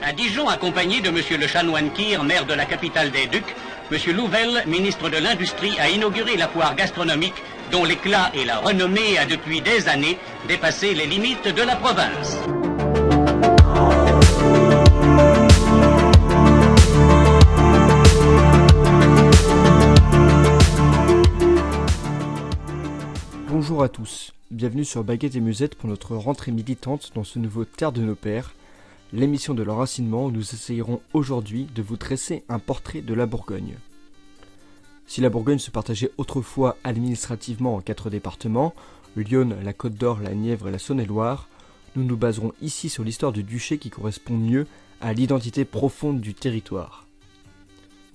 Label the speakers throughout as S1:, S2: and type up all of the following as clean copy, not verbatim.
S1: À Dijon, accompagné de monsieur le chanoine Kir, maire de la capitale des Ducs, monsieur Louvel, ministre de l'Industrie, a inauguré la foire gastronomique dont l'éclat et la renommée a depuis des années dépassé les limites de la province.
S2: Bonjour à tous, bienvenue sur Baguette et Musette pour notre rentrée militante dans ce nouveau Terre de nos Pères, l'émission de l'enracinement où nous essayerons aujourd'hui de vous dresser un portrait de la Bourgogne. Si la Bourgogne se partageait autrefois administrativement en 4 départements, l'Yonne, la Côte d'Or, la Nièvre et la Saône-et-Loire, nous nous baserons ici sur l'histoire du duché qui correspond mieux à l'identité profonde du territoire.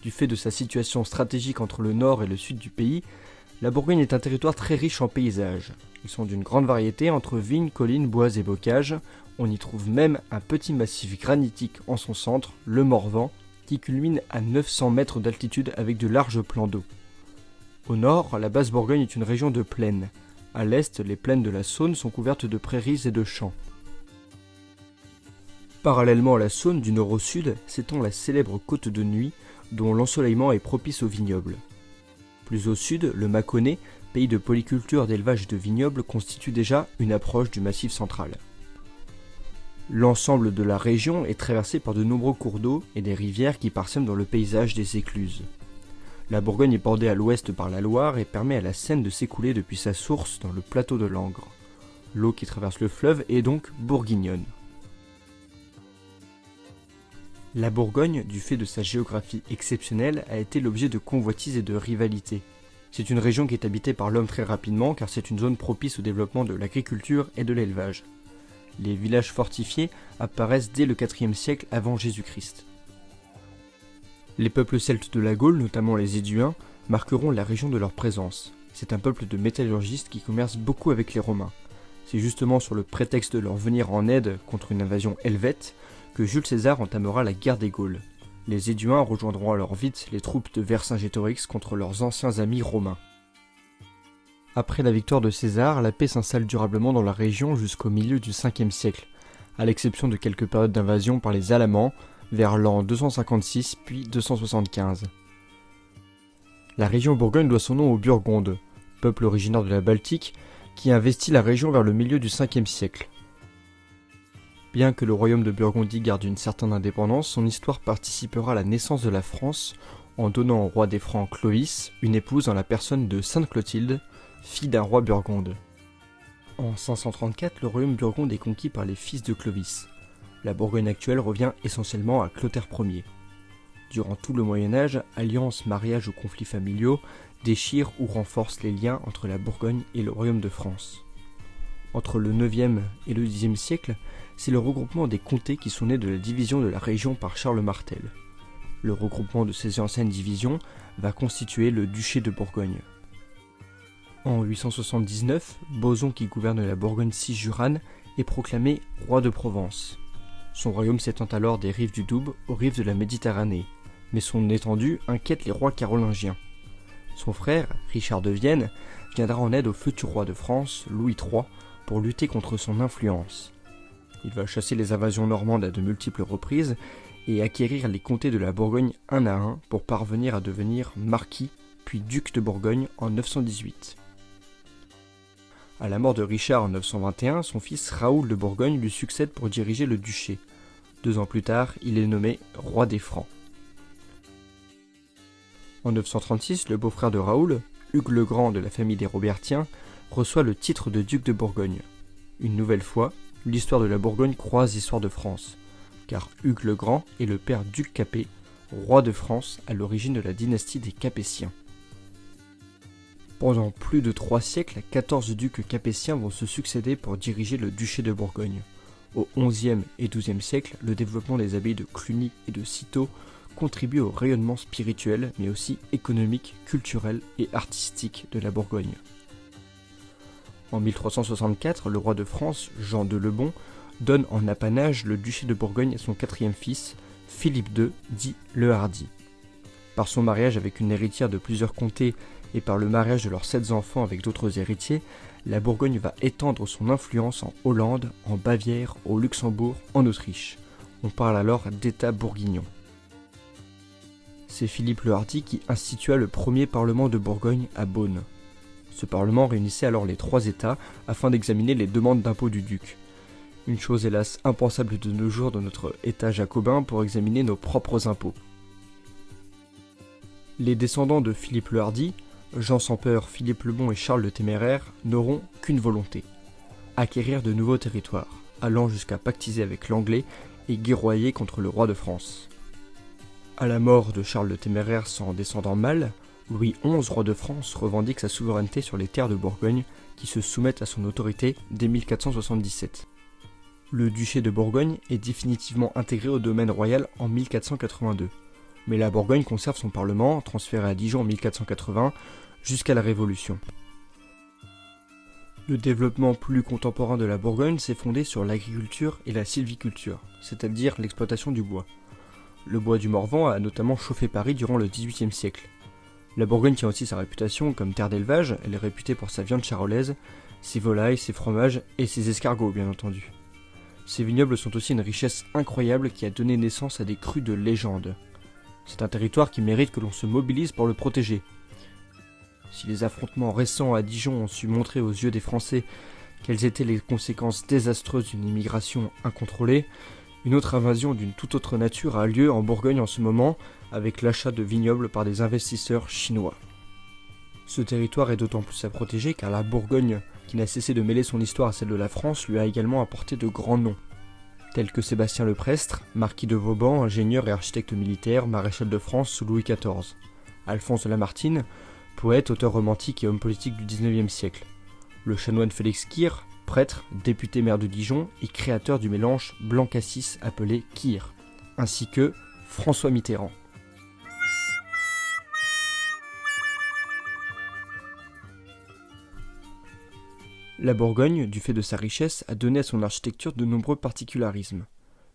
S2: Du fait de sa situation stratégique entre le nord et le sud du pays, la Bourgogne est un territoire très riche en paysages. Ils sont d'une grande variété entre vignes, collines, bois et bocages. On y trouve même un petit massif granitique en son centre, le Morvan, qui culmine à 900 mètres d'altitude avec de larges plans d'eau. Au nord, la Basse-Bourgogne est une région de plaine. À l'est, les plaines de la Saône sont couvertes de prairies et de champs. Parallèlement à la Saône, du nord au sud, s'étend la célèbre côte de Nuits, dont l'ensoleillement est propice aux vignobles. Plus au sud, le Mâconnais, pays de polyculture, d'élevage et de vignobles, constitue déjà une approche du Massif central. L'ensemble de la région est traversé par de nombreux cours d'eau et des rivières qui parsèment dans le paysage des écluses. La Bourgogne est bordée à l'ouest par la Loire et permet à la Seine de s'écouler depuis sa source dans le plateau de Langres. L'eau qui traverse le fleuve est donc bourguignonne. La Bourgogne, du fait de sa géographie exceptionnelle, a été l'objet de convoitises et de rivalités. C'est une région qui est habitée par l'homme très rapidement car c'est une zone propice au développement de l'agriculture et de l'élevage. Les villages fortifiés apparaissent dès le IVe siècle avant Jésus-Christ. Les peuples celtes de la Gaule, notamment les Éduins, marqueront la région de leur présence. C'est un peuple de métallurgistes qui commerce beaucoup avec les Romains. C'est justement sur le prétexte de leur venir en aide contre une invasion helvète que Jules César entamera la guerre des Gaules. Les Éduins rejoindront alors vite les troupes de Vercingétorix contre leurs anciens amis romains. Après la victoire de César, la paix s'installe durablement dans la région jusqu'au milieu du Ve siècle, à l'exception de quelques périodes d'invasion par les Alamans, vers l'an 256 puis 275. La région Bourgogne doit son nom aux Burgondes, peuple originaire de la Baltique, qui investit la région vers le milieu du Ve siècle. Bien que le royaume de Burgondie garde une certaine indépendance, son histoire participera à la naissance de la France en donnant au roi des Francs Clovis une épouse en la personne de Sainte Clotilde, fille d'un roi burgonde. En 534, le royaume burgonde est conquis par les fils de Clovis. La Bourgogne actuelle revient essentiellement à Clotaire Ier. Durant tout le Moyen-Âge, alliances, mariages ou conflits familiaux déchirent ou renforcent les liens entre la Bourgogne et le royaume de France. Entre le IXe et le Xe siècle, c'est le regroupement des comtés qui sont nés de la division de la région par Charles Martel. Le regroupement de ces anciennes divisions va constituer le duché de Bourgogne. En 879, Boson, qui gouverne la Bourgogne cisjurane, est proclamé roi de Provence. Son royaume s'étend alors des rives du Doubs aux rives de la Méditerranée, mais son étendue inquiète les rois carolingiens. Son frère, Richard de Vienne, viendra en aide au futur roi de France, Louis III, pour lutter contre son influence. Il va chasser les invasions normandes à de multiples reprises et acquérir les comtés de la Bourgogne un à un pour parvenir à devenir marquis puis duc de Bourgogne en 918. À la mort de Richard en 921, son fils Raoul de Bourgogne lui succède pour diriger le duché. 2 ans plus tard, il est nommé roi des Francs. En 936, le beau-frère de Raoul, Hugues le Grand de la famille des Robertiens, reçoit le titre de duc de Bourgogne. Une nouvelle fois, l'histoire de la Bourgogne croise l'histoire de France, car Hugues le Grand est le père d'Hugues Capet, roi de France à l'origine de la dynastie des Capétiens. Pendant plus de 3 siècles, 14 ducs capétiens vont se succéder pour diriger le duché de Bourgogne. Au XIe et XIIe siècle, le développement des abbayes de Cluny et de Cîteaux contribue au rayonnement spirituel, mais aussi économique, culturel et artistique de la Bourgogne. En 1364, le roi de France, Jean de Lebon, donne en apanage le duché de Bourgogne à son 4e fils, Philippe II, dit le Hardi. Par son mariage avec une héritière de plusieurs comtés et par le mariage de leurs 7 enfants avec d'autres héritiers, la Bourgogne va étendre son influence en Hollande, en Bavière, au Luxembourg, en Autriche. On parle alors d'État bourguignon. C'est Philippe le Hardi qui institua le premier parlement de Bourgogne à Beaune. Ce parlement réunissait alors les 3 États afin d'examiner les demandes d'impôts du duc. Une chose hélas impensable de nos jours dans notre État jacobin pour examiner nos propres impôts. Les descendants de Philippe le Hardi, Jean sans peur, Philippe le Bon et Charles le Téméraire, n'auront qu'une volonté, acquérir de nouveaux territoires, allant jusqu'à pactiser avec l'Anglais et guerroyer contre le roi de France. À la mort de Charles le Téméraire sans descendant mâle, Louis XI, roi de France, revendique sa souveraineté sur les terres de Bourgogne qui se soumettent à son autorité dès 1477. Le duché de Bourgogne est définitivement intégré au domaine royal en 1482, mais la Bourgogne conserve son parlement, transféré à Dijon en 1480, jusqu'à la Révolution. Le développement plus contemporain de la Bourgogne s'est fondé sur l'agriculture et la sylviculture, c'est-à-dire l'exploitation du bois. Le bois du Morvan a notamment chauffé Paris durant le XVIIIe siècle. La Bourgogne tient aussi sa réputation comme terre d'élevage, elle est réputée pour sa viande charolaise, ses volailles, ses fromages et ses escargots bien entendu. Ces vignobles sont aussi une richesse incroyable qui a donné naissance à des crus de légende. C'est un territoire qui mérite que l'on se mobilise pour le protéger. Si les affrontements récents à Dijon ont su montrer aux yeux des Français quelles étaient les conséquences désastreuses d'une immigration incontrôlée, une autre invasion d'une toute autre nature a lieu en Bourgogne en ce moment, avec l'achat de vignobles par des investisseurs chinois. Ce territoire est d'autant plus à protéger car la Bourgogne, qui n'a cessé de mêler son histoire à celle de la France, lui a également apporté de grands noms, tels que Sébastien le Prestre, marquis de Vauban, ingénieur et architecte militaire, maréchal de France sous Louis XIV, Alphonse de Lamartine, poète, auteur romantique et homme politique du XIXe siècle, le chanoine Félix Kir, prêtre, député maire de Dijon et créateur du mélange blanc-cassis appelé Kir, ainsi que François Mitterrand. La Bourgogne, du fait de sa richesse, a donné à son architecture de nombreux particularismes.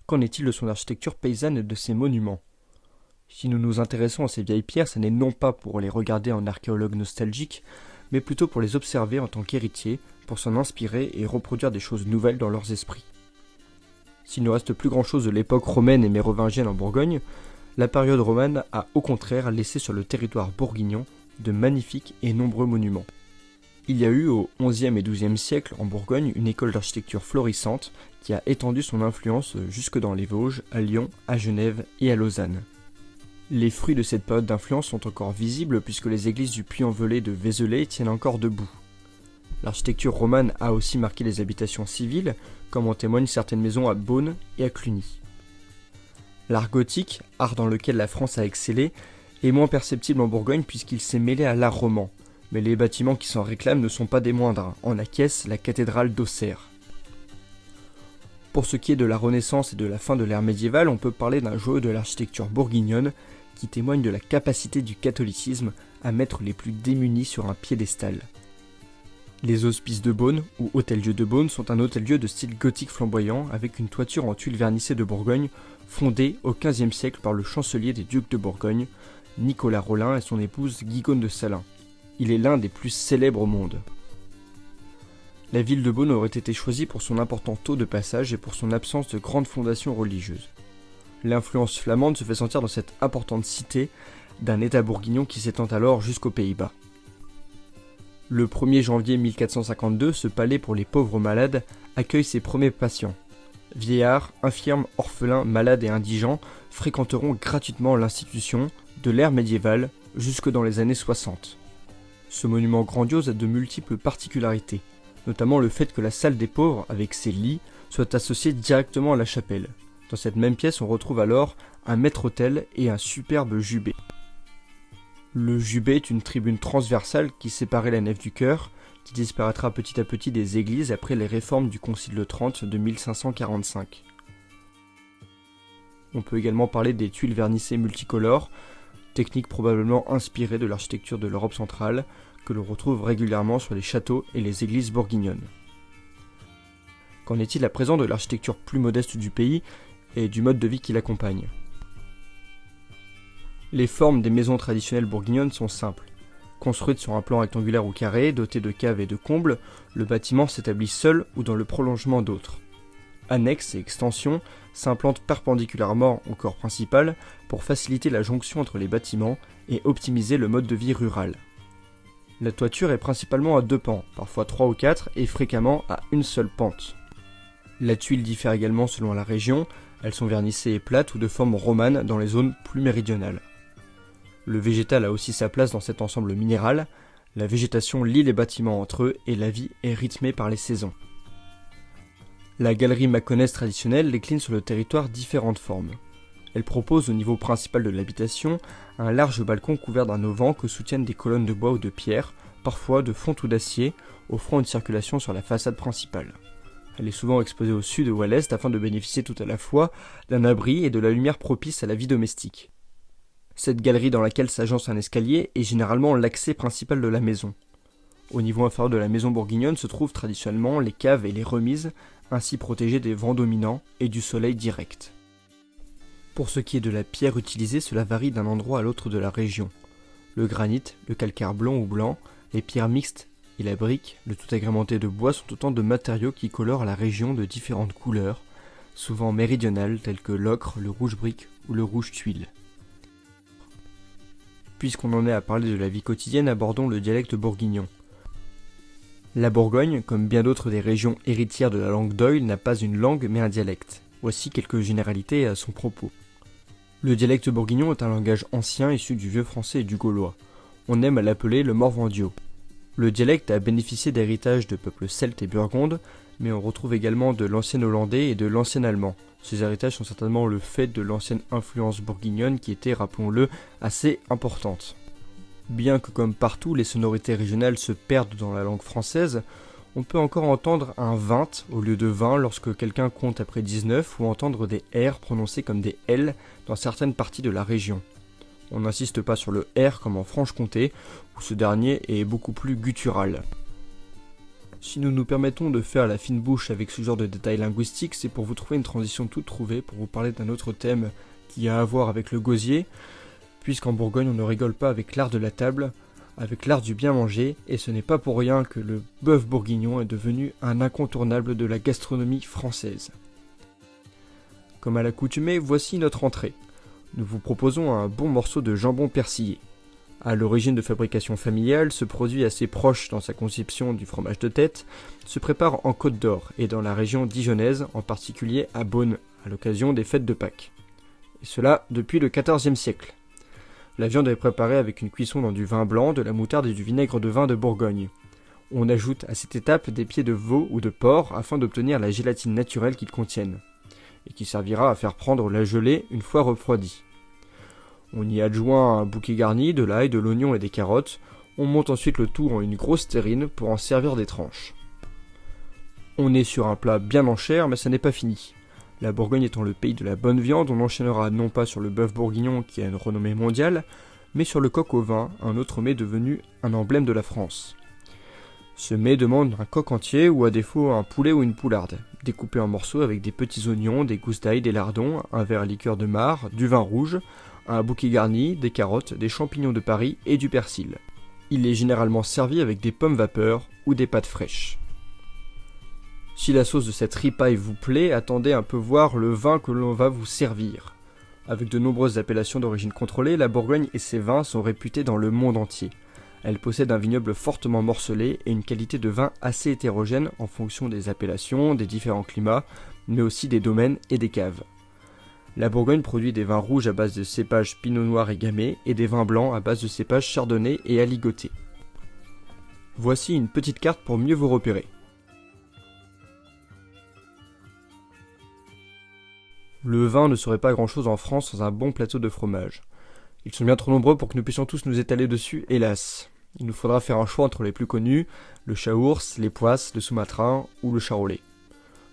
S2: Qu'en est-il de son architecture paysanne et de ses monuments ? Si nous nous intéressons à ces vieilles pierres, ce n'est non pas pour les regarder en archéologue nostalgique, mais plutôt pour les observer en tant qu'héritiers, pour s'en inspirer et reproduire des choses nouvelles dans leurs esprits. S'il ne reste plus grand-chose de l'époque romaine et mérovingienne en Bourgogne, la période romane a au contraire laissé sur le territoire bourguignon de magnifiques et nombreux monuments. Il y a eu au XIe et XIIe siècle en Bourgogne une école d'architecture florissante qui a étendu son influence jusque dans les Vosges, à Lyon, à Genève et à Lausanne. Les fruits de cette période d'influence sont encore visibles puisque les églises du Puy-en-Velay de Vézelay tiennent encore debout. L'architecture romane a aussi marqué les habitations civiles, comme en témoignent certaines maisons à Beaune et à Cluny. L'art gothique, art dans lequel la France a excellé, est moins perceptible en Bourgogne puisqu'il s'est mêlé à l'art roman, mais les bâtiments qui s'en réclament ne sont pas des moindres, en acquiesce la cathédrale d'Auxerre. Pour ce qui est de la Renaissance et de la fin de l'ère médiévale, on peut parler d'un joyau de l'architecture bourguignonne qui témoigne de la capacité du catholicisme à mettre les plus démunis sur un piédestal. Les Hospices de Beaune, ou Hôtel-Dieu de Beaune, sont un hôtel-dieu de style gothique flamboyant avec une toiture en tuiles vernissées de Bourgogne, fondée au XVe siècle par le chancelier des ducs de Bourgogne, Nicolas Rolin et son épouse Guigone de Salins. Il est l'un des plus célèbres au monde. La ville de Beaune aurait été choisie pour son important taux de passage et pour son absence de grandes fondations religieuses. L'influence flamande se fait sentir dans cette importante cité d'un état bourguignon qui s'étend alors jusqu'aux Pays-Bas. Le 1er janvier 1452, ce palais pour les pauvres malades accueille ses premiers patients. Vieillards, infirmes, orphelins, malades et indigents fréquenteront gratuitement l'institution de l'ère médiévale jusque dans les années 60. Ce monument grandiose a de multiples particularités, notamment le fait que la salle des pauvres, avec ses lits, soit associée directement à la chapelle. Dans cette même pièce, on retrouve alors un maître-autel et un superbe jubé. Le jubé est une tribune transversale qui séparait la nef du chœur, qui disparaîtra petit à petit des églises après les réformes du Concile de Trente de 1545. On peut également parler des tuiles vernissées multicolores, technique probablement inspirée de l'architecture de l'Europe centrale, que l'on retrouve régulièrement sur les châteaux et les églises bourguignonnes. Qu'en est-il à présent de l'architecture plus modeste du pays et du mode de vie qui l'accompagne ? Les formes des maisons traditionnelles bourguignonnes sont simples. Construites sur un plan rectangulaire ou carré, doté de caves et de combles, le bâtiment s'établit seul ou dans le prolongement d'autres. annexes et extensions s'implantent perpendiculairement au corps principal pour faciliter la jonction entre les bâtiments et optimiser le mode de vie rural. La toiture est principalement à 2 pans, parfois 3 ou 4 et fréquemment à une seule pente. La tuile diffère également selon la région, elles sont vernissées et plates ou de forme romane dans les zones plus méridionales. Le végétal a aussi sa place dans cet ensemble minéral, la végétation lie les bâtiments entre eux et la vie est rythmée par les saisons. La galerie mâconnaise traditionnelle décline sur le territoire différentes formes. Elle propose au niveau principal de l'habitation un large balcon couvert d'un auvent que soutiennent des colonnes de bois ou de pierre, parfois de fonte ou d'acier, offrant une circulation sur la façade principale. Elle est souvent exposée au sud ou à l'est afin de bénéficier tout à la fois d'un abri et de la lumière propice à la vie domestique. Cette galerie dans laquelle s'agence un escalier est généralement l'accès principal de la maison. Au niveau inférieur de la maison bourguignonne se trouvent traditionnellement les caves et les remises, ainsi protégées des vents dominants et du soleil direct. Pour ce qui est de la pierre utilisée, cela varie d'un endroit à l'autre de la région. Le granit, le calcaire blond ou blanc, les pierres mixtes et la brique, le tout agrémenté de bois, sont autant de matériaux qui colorent la région de différentes couleurs, souvent méridionales telles que l'ocre, le rouge brique ou le rouge tuile. Puisqu'on en est à parler de la vie quotidienne, abordons le dialecte bourguignon. La Bourgogne, comme bien d'autres des régions héritières de la langue d'Oïl, n'a pas une langue mais un dialecte. Voici quelques généralités à son propos. Le dialecte bourguignon est un langage ancien issu du vieux français et du gaulois. On aime à l'appeler le morvandiau. Le dialecte a bénéficié d'héritages de peuples celtes et burgondes, mais on retrouve également de l'ancien hollandais et de l'ancien allemand. Ces héritages sont certainement le fait de l'ancienne influence bourguignonne qui était, rappelons-le, assez importante. Bien que comme partout les sonorités régionales se perdent dans la langue française, on peut encore entendre un 20 au lieu de 20 lorsque quelqu'un compte après 19 ou entendre des R prononcés comme des L dans certaines parties de la région. On n'insiste pas sur le R comme en Franche-Comté, où ce dernier est beaucoup plus guttural. Si nous nous permettons de faire la fine bouche avec ce genre de détails linguistiques, c'est pour vous trouver une transition toute trouvée pour vous parler d'un autre thème qui a à voir avec le gosier, puisqu'en Bourgogne on ne rigole pas avec l'art de la table, avec l'art du bien manger, et ce n'est pas pour rien que le bœuf bourguignon est devenu un incontournable de la gastronomie française. Comme à l'accoutumée, voici notre entrée. Nous vous proposons un bon morceau de jambon persillé. À l'origine de fabrication familiale, ce produit assez proche dans sa conception du fromage de tête se prépare en Côte d'Or et dans la région dijonnaise, en particulier à Beaune, à l'occasion des fêtes de Pâques. Et cela depuis le XIVe siècle. La viande est préparée avec une cuisson dans du vin blanc, de la moutarde et du vinaigre de vin de Bourgogne. On ajoute à cette étape des pieds de veau ou de porc afin d'obtenir la gélatine naturelle qu'ils contiennent, et qui servira à faire prendre la gelée une fois refroidie. On y adjoint un bouquet garni, de l'ail, de l'oignon et des carottes. On monte ensuite le tout en une grosse terrine pour en servir des tranches. On est sur un plat bien en chair, mais ça n'est pas fini. La Bourgogne étant le pays de la bonne viande, on enchaînera non pas sur le bœuf bourguignon qui a une renommée mondiale, mais sur le coq au vin, un autre mets devenu un emblème de la France. Ce mets demande un coq entier ou à défaut un poulet ou une poularde, découpé en morceaux avec des petits oignons, des gousses d'ail, des lardons, un verre à liqueur de marc, du vin rouge, un bouquet garni, des carottes, des champignons de Paris et du persil. Il est généralement servi avec des pommes vapeur ou des pâtes fraîches. Si la sauce de cette ripaille vous plaît, attendez un peu voir le vin que l'on va vous servir. Avec de nombreuses appellations d'origine contrôlée, la Bourgogne et ses vins sont réputés dans le monde entier. Elle possède un vignoble fortement morcelé et une qualité de vin assez hétérogène en fonction des appellations, des différents climats, mais aussi des domaines et des caves. La Bourgogne produit des vins rouges à base de cépages pinot noir et gamay et des vins blancs à base de cépages chardonnay et aligoté. Voici une petite carte pour mieux vous repérer. Le vin ne serait pas grand-chose en France sans un bon plateau de fromage. Ils sont bien trop nombreux pour que nous puissions tous nous étaler dessus, hélas. Il nous faudra faire un choix entre les plus connus, le chaours, l'époisse, le sous-matrin ou le charolais.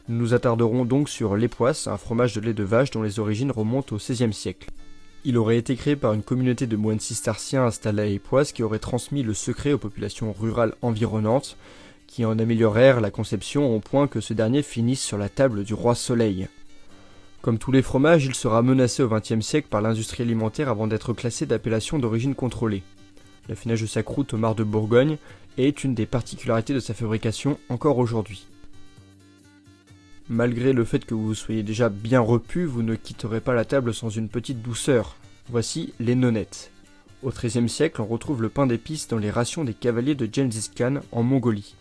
S2: Nous nous attarderons donc sur l'époisse, un fromage de lait de vache dont les origines remontent au XVIe siècle. Il aurait été créé par une communauté de moines cisterciens installés à Époisse qui aurait transmis le secret aux populations rurales environnantes, qui en améliorèrent la conception au point que ce dernier finisse sur la table du roi Soleil. Comme tous les fromages, il sera menacé au XXe siècle par l'industrie alimentaire avant d'être classé d'appellation d'origine contrôlée. L'affinage de sa croûte au marc de Bourgogne est une des particularités de sa fabrication encore aujourd'hui. Malgré le fait que vous soyez déjà bien repu, vous ne quitterez pas la table sans une petite douceur. Voici les nonnettes. Au XIIIe siècle, on retrouve le pain d'épices dans les rations des cavaliers de Gengis Khan en Mongolie.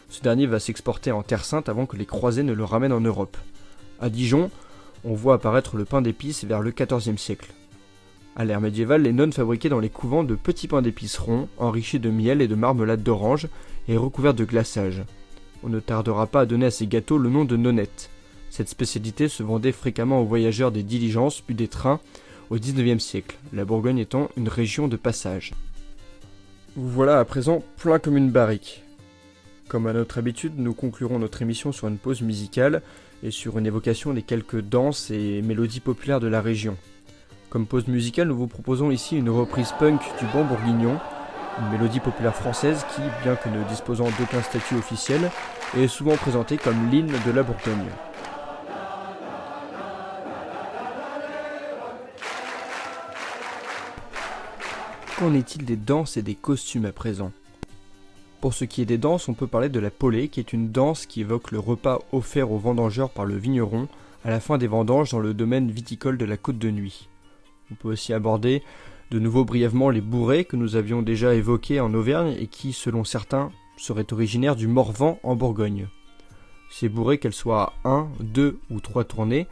S2: Ce dernier va s'exporter en Terre Sainte avant que les croisés ne le ramènent en Europe. À Dijon, on voit apparaître le pain d'épices vers le XIVe siècle. À l'ère médiévale, les nonnes fabriquaient dans les couvents de petits pains d'épices ronds, enrichis de miel et de marmelade d'orange et recouverts de glaçage. On ne tardera pas à donner à ces gâteaux le nom de nonnettes. Cette spécialité se vendait fréquemment aux voyageurs des diligences puis des trains au XIXe siècle, la Bourgogne étant une région de passage. Vous voilà à présent plein comme une barrique. Comme à notre habitude, nous conclurons notre émission sur une pause musicale et sur une évocation des quelques danses et mélodies populaires de la région. Comme pause musicale, nous vous proposons ici une reprise punk du Ban Bourguignon, une mélodie populaire française qui, bien que ne disposant d'aucun statut officiel, est souvent présentée comme l'hymne de la Bourgogne. Qu'en est-il des danses et des costumes à présent ? Pour ce qui est des danses, on peut parler de la polée, qui est une danse qui évoque le repas offert aux vendangeurs par le vigneron à la fin des vendanges dans le domaine viticole de la Côte de Nuit. On peut aussi aborder de nouveau brièvement les bourrées que nous avions déjà évoquées en Auvergne et qui, selon certains, seraient originaires du Morvan en Bourgogne. Ces bourrées, qu'elles soient à 1, 2 ou 3 tournées,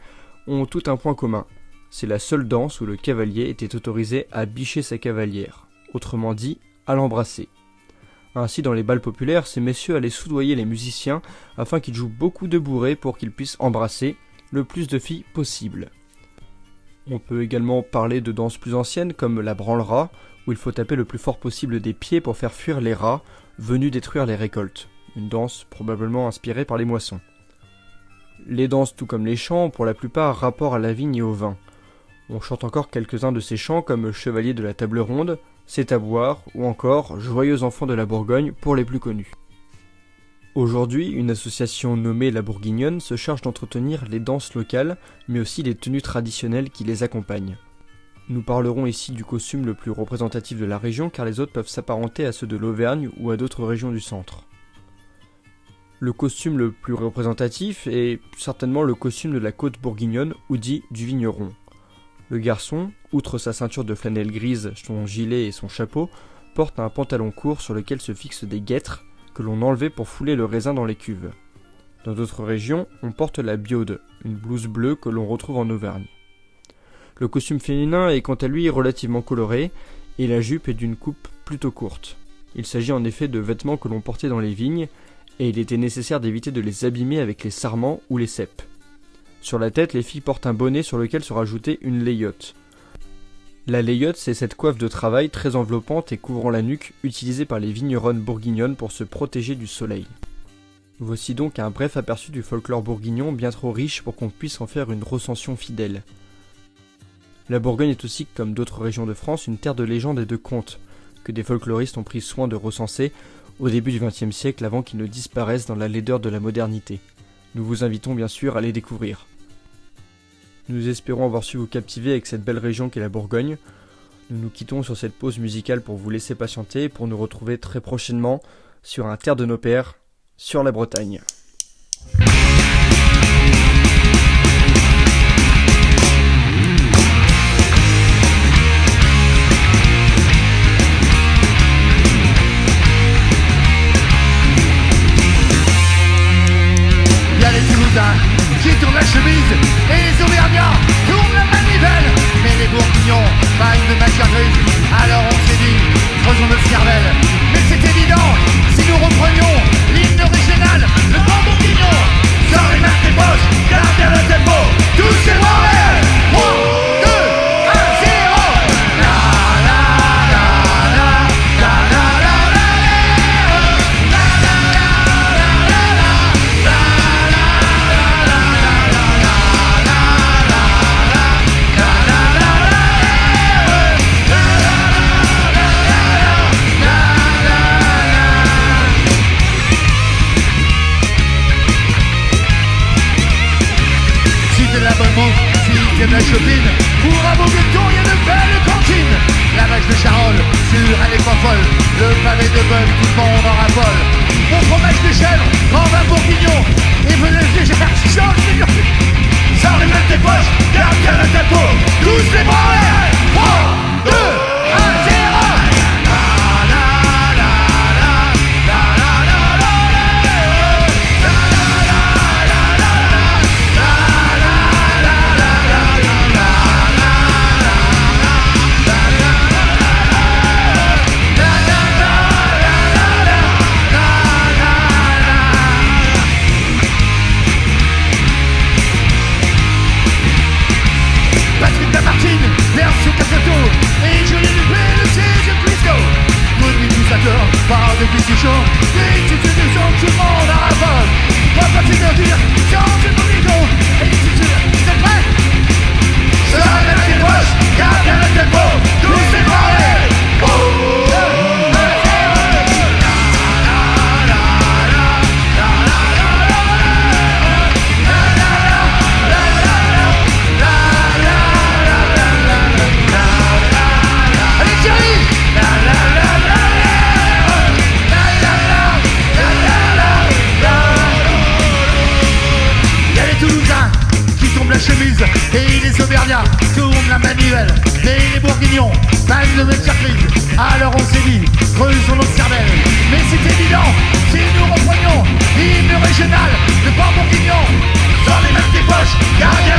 S2: ont tout un point commun. C'est la seule danse où le cavalier était autorisé à bicher sa cavalière, autrement dit, à l'embrasser. Ainsi, dans les bals populaires, ces messieurs allaient soudoyer les musiciens afin qu'ils jouent beaucoup de bourrées pour qu'ils puissent embrasser le plus de filles possible. On peut également parler de danses plus anciennes comme la branle-rat, où il faut taper le plus fort possible des pieds pour faire fuir les rats venus détruire les récoltes. Une danse probablement inspirée par les moissons. Les danses, tout comme les chants, ont pour la plupart rapport à la vigne et au vin. On chante encore quelques-uns de ces chants comme Chevalier de la Table Ronde, C'est à boire, ou encore Joyeux enfants de la Bourgogne pour les plus connus. Aujourd'hui, une association nommée La Bourguignonne se charge d'entretenir les danses locales, mais aussi les tenues traditionnelles qui les accompagnent. Nous parlerons ici du costume le plus représentatif de la région car les autres peuvent s'apparenter à ceux de l'Auvergne ou à d'autres régions du centre. Le costume le plus représentatif est certainement le costume de la côte bourguignonne ou dit du vigneron. Le garçon, outre sa ceinture de flanelle grise, son gilet et son chapeau, porte un pantalon court sur lequel se fixent des guêtres que l'on enlevait pour fouler le raisin dans les cuves. Dans d'autres régions, on porte la biaude, une blouse bleue que l'on retrouve en Auvergne. Le costume féminin est quant à lui relativement coloré, et la jupe est d'une coupe plutôt courte. Il s'agit en effet de vêtements que l'on portait dans les vignes, et il était nécessaire d'éviter de les abîmer avec les sarments ou les cèpes. Sur la tête, les filles portent un bonnet sur lequel se rajoutait une layotte. La layotte, c'est cette coiffe de travail très enveloppante et couvrant la nuque, utilisée par les vigneronnes bourguignonnes pour se protéger du soleil. Voici donc un bref aperçu du folklore bourguignon bien trop riche pour qu'on puisse en faire une recension fidèle. La Bourgogne est aussi, comme d'autres régions de France, une terre de légendes et de contes, que des folkloristes ont pris soin de recenser au début du XXe siècle avant qu'ils ne disparaissent dans la laideur de la modernité. Nous vous invitons bien sûr à les découvrir. Nous espérons avoir su vous captiver avec cette belle région qu'est la Bourgogne. Nous nous quittons sur cette pause musicale pour vous laisser patienter pour nous retrouver très prochainement sur un terre de nos pères, sur la Bretagne.
S3: Qui tournent la chemise et les Auvergnats tournent la manivelle. Mais les Bourguignons baillent de matière grise. Alors on s'est dit, faisons notre cervelle. Mais c'est évident, si nous reprenions l'hymne original, le Ban Bourguignon. Sors les mains de tes poches, garde bien le tempo. Touchez le Montréal. 3, 2, 1, 0. La la la la la la la la de la chopine. Pour un beau gueton, y'a de belles cantines. La vache de Charolles, sûre, elle est pas folle. Le pavé de bœuf, tout le monde en raffole. Mon fromage de chèvre, grand vin bourguignon. et venez légère, change les murs. Sors les mains de tes poches, garde bien le tempo, tous les bras en l'air. 3, 2, 1, 0. Patrick Lamartine, version Casato, et Julie Dupé, le siège de Crisco. Mobilisateur, par des discussions, des institutions, tout le monde à rapport. Pas facile de dire, change le bouillon, et institution, c'est prêt? Sors les mains des poches, garde bien le tempo, tous les bras en l'air. 1, 2, 1, 0. Allez Thierry! Y'a les Toulousains qui tombent la chemise et les Auvergnats tournent la manivelle. Et les Bourguignons passent de métier-crise. Alors on s'est dit, creusons notre cervelle. Mais c'est évident, si nous reprenions l'hymne régional de Port-Bourguignon. Sors les mains de tes poches, garde bien